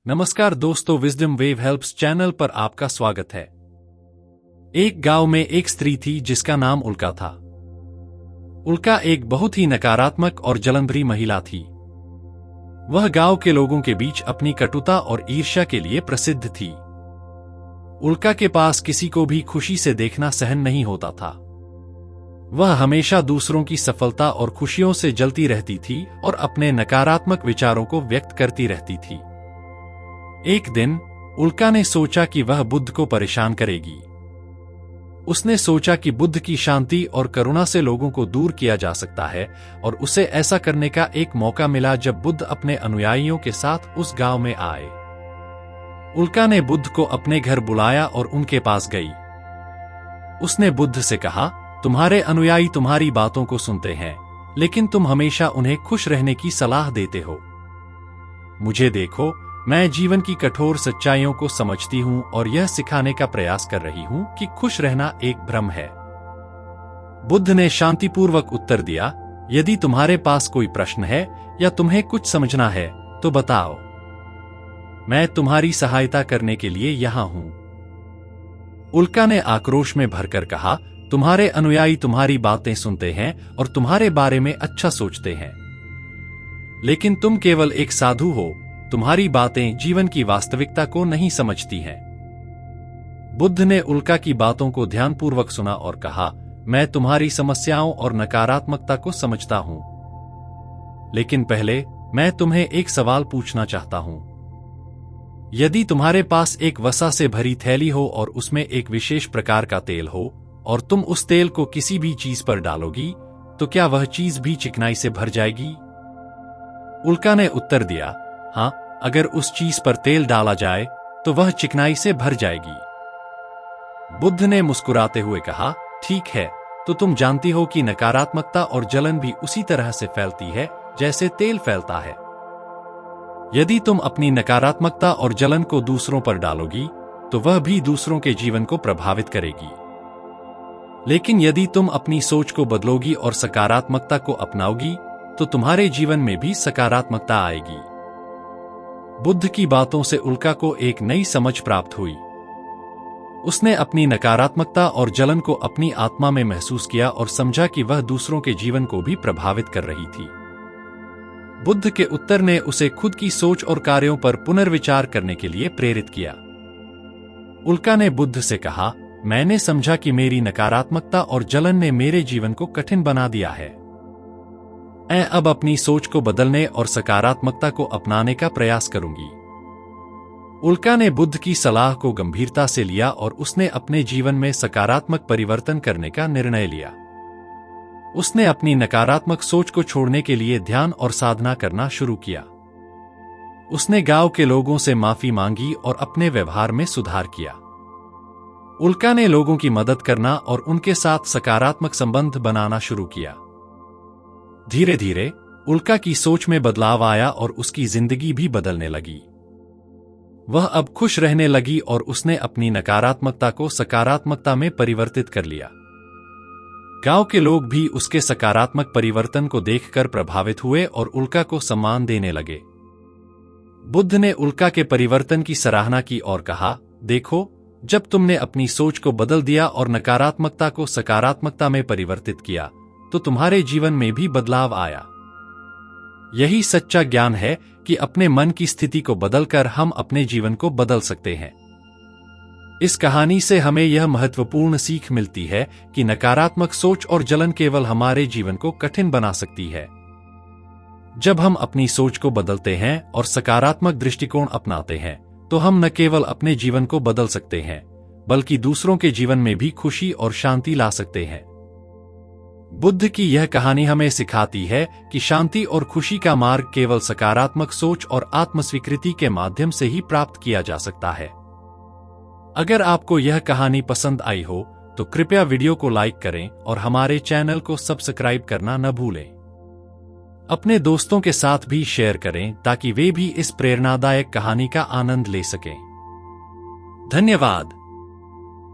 नमस्कार दोस्तों, wisdom wave helps channel पर आपका स्वागत है। एक गांव में एक स्त्री थी जिसका नाम उल्का था। उल्का एक बहुत ही नकारात्मक और जलनभरी महिला थी। वह गांव के लोगों के बीच अपनी कटुता और ईर्ष्या के लिए प्रसिद्ध थी। उल्का के पास किसी को भी खुशी से देखना सहन नहीं होता था। वह हमेशा दूसरों की सफलता और खुशियों से जलती रहती थी और अपने नकारात्मक विचारों को व्यक्त करती रहती थी। एक दिन उल्का ने सोचा कि वह बुद्ध को परेशान करेगी। उसने सोचा कि बुद्ध की शांति और करुणा से लोगों को दूर किया जा सकता है और उसे ऐसा करने का एक मौका मिला जब बुद्ध अपने अनुयायियों के साथ उस गांव में आए। उल्का ने बुद्ध को अपने घर बुलाया और उनके पास गई। उसने बुद्ध से कहा, तुम्हारे अनुयायी तुम्हारी बातों को सुनते हैं, लेकिन तुम हमेशा उन्हें खुश रहने की सलाह देते हो। मुझे देखो, मैं जीवन की कठोर सच्चाइयों को समझती हूं और यह सिखाने का प्रयास कर रही हूं कि खुश रहना एक भ्रम है। बुद्ध ने शांतिपूर्वक उत्तर दिया, यदि तुम्हारे पास कोई प्रश्न है या तुम्हें कुछ समझना है तो बताओ। मैं तुम्हारी सहायता करने के लिए यहां हूं। उल्का ने आक्रोश में भरकर कहा, तुम्हारे अनुयायी तुम्हारी बातें सुनते हैं और तुम्हारे बारे में अच्छा सोचते हैं, लेकिन तुम केवल एक साधु हो। तुम्हारी बातें जीवन की वास्तविकता को नहीं समझती हैं। बुद्ध ने उल्का की बातों को ध्यानपूर्वक सुना और कहा, मैं तुम्हारी समस्याओं और नकारात्मकता को समझता हूं, लेकिन पहले मैं तुम्हें एक सवाल पूछना चाहता हूं। यदि तुम्हारे पास एक वसा से भरी थैली हो और उसमें एक विशेष प्रकार का तेल हो और तुम उस तेल को किसी भी चीज पर डालोगी, तो क्या वह चीज भी चिकनाई से भर जाएगी? उल्का ने उत्तर दिया, हाँ, अगर उस चीज पर तेल डाला जाए तो वह चिकनाई से भर जाएगी। बुद्ध ने मुस्कुराते हुए कहा, ठीक है, तो तुम जानती हो कि नकारात्मकता और जलन भी उसी तरह से फैलती है जैसे तेल फैलता है। यदि तुम अपनी नकारात्मकता और जलन को दूसरों पर डालोगी तो वह भी दूसरों के जीवन को प्रभावित करेगी। लेकिन यदि तुम अपनी सोच को बदलोगी और सकारात्मकता को अपनाओगी तो तुम्हारे जीवन में भी सकारात्मकता आएगी। बुद्ध की बातों से उल्का को एक नई समझ प्राप्त हुई। उसने अपनी नकारात्मकता और जलन को अपनी आत्मा में महसूस किया और समझा कि वह दूसरों के जीवन को भी प्रभावित कर रही थी। बुद्ध के उत्तर ने उसे खुद की सोच और कार्यों पर पुनर्विचार करने के लिए प्रेरित किया। उल्का ने बुद्ध से कहा, मैंने समझा कि मेरी नकारात्मकता और जलन ने मेरे जीवन को कठिन बना दिया है। मैं अब अपनी सोच को बदलने और सकारात्मकता को अपनाने का प्रयास करूंगी। उल्का ने बुद्ध की सलाह को गंभीरता से लिया और उसने अपने जीवन में सकारात्मक परिवर्तन करने का निर्णय लिया। उसने अपनी नकारात्मक सोच को छोड़ने के लिए ध्यान और साधना करना शुरू किया। उसने गांव के लोगों से माफी मांगी और अपने व्यवहार में सुधार किया। उल्का ने लोगों की मदद करना और उनके साथ सकारात्मक संबंध बनाना शुरू किया। धीरे धीरे उल्का की सोच में बदलाव आया और उसकी जिंदगी भी बदलने लगी। वह अब खुश रहने लगी और उसने अपनी नकारात्मकता को सकारात्मकता में परिवर्तित कर लिया। गांव के लोग भी उसके सकारात्मक परिवर्तन को देखकर प्रभावित हुए और उल्का को सम्मान देने लगे। बुद्ध ने उल्का के परिवर्तन की सराहना की और कहा, देखो, जब तुमने अपनी सोच को बदल दिया और नकारात्मकता को सकारात्मकता में परिवर्तित किया तो तुम्हारे जीवन में भी बदलाव आया। यही सच्चा ज्ञान है कि अपने मन की स्थिति को बदलकर हम अपने जीवन को बदल सकते हैं। इस कहानी से हमें यह महत्वपूर्ण सीख मिलती है कि नकारात्मक सोच और जलन केवल हमारे जीवन को कठिन बना सकती है। जब हम अपनी सोच को बदलते हैं और सकारात्मक दृष्टिकोण अपनाते हैं तो हम न केवल अपने जीवन को बदल सकते हैं, बल्कि दूसरों के जीवन में भी खुशी और शांति ला सकते हैं। बुद्ध की यह कहानी हमें सिखाती है कि शांति और खुशी का मार्ग केवल सकारात्मक सोच और आत्मस्वीकृति के माध्यम से ही प्राप्त किया जा सकता है। अगर आपको यह कहानी पसंद आई हो तो कृपया वीडियो को लाइक करें और हमारे चैनल को सब्सक्राइब करना न भूलें। अपने दोस्तों के साथ भी शेयर करें ताकि वे भी इस प्रेरणादायक कहानी का आनंद ले सकें। धन्यवाद।